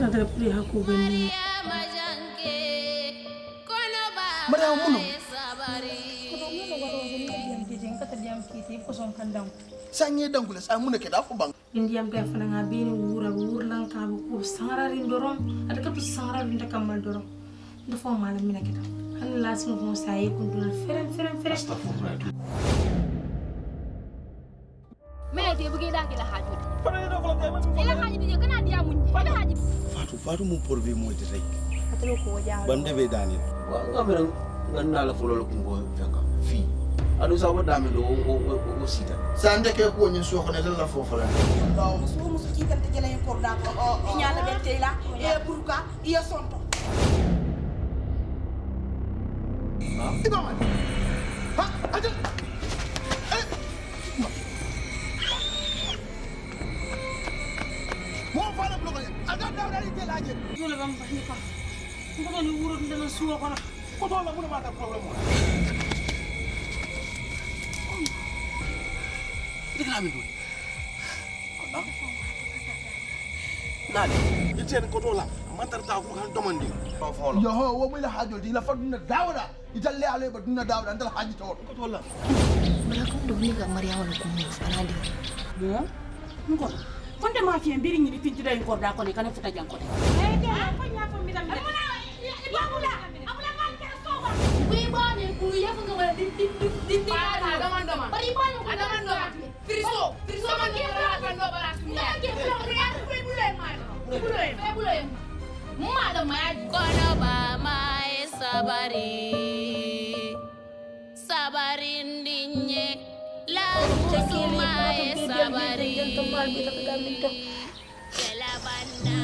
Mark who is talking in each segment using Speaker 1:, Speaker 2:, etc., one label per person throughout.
Speaker 1: Ada pri aku bende.
Speaker 2: Maria muno. Sanye dangula sa muna ke da ko bang.
Speaker 1: Indiam ga fana ngabini wura wurlan ka ko sangara rindorom ada ka sangara rinda kamal dorom. Ndo fo mala mina kita. Han lasim ko sayi kun dul feren.
Speaker 3: Astaghfirullah.
Speaker 4: Mais te bugi da ke la haju.
Speaker 3: Fana do ko la
Speaker 4: Ila haju di kana dia munni. Ila haju.
Speaker 2: Fatu mu porbe mo de rek.
Speaker 4: Atelo ko wajaa.
Speaker 2: Bande be dani.
Speaker 5: Wa ngamira ngana la folo ko ngo fenga fi. Adu sa wada mi do o sita.
Speaker 2: Sa ndeke ko nyi so ko ne la fofu la.
Speaker 6: musu ci tante jëlé ko da ko ñala be tay la e pourquoi iya sonto
Speaker 2: Ibama. Ha, aja. Mo fa la bloqué. Aga da da ite la je.
Speaker 1: Dole bam bahni ka. Ko ni wuro ndana suwa ko na.
Speaker 2: Ko to la mun ma da problème.
Speaker 5: Dikla mi do. Nani?
Speaker 2: Ite ko to la. Mantar ta ko kan domandi. Yo ho wo mi la hajo di la fa duna dawda. Italle ale ba duna dawda ndal haji to ko to la.
Speaker 4: Bala ko do ni ga Mariama no ko mo fala de.
Speaker 6: bon ngor fonde ma fi mbiri ñi tinti day ngor da ko ne kan futa janko de ko nya fo mi tam abula man ka soba
Speaker 4: Wi ba ne ku ya fa wala di ada man doma. Bari ba no ada man doma. Friso man ke ra kan do bara su ya. Ke flo ya ku bule ma. Bule. Ma da ma
Speaker 7: Kono ba mai sabarindinye la mai sabari kelabana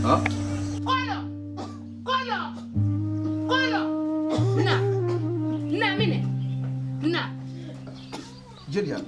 Speaker 5: Ha?
Speaker 4: Kono. Na mine. Na.
Speaker 2: Jedia.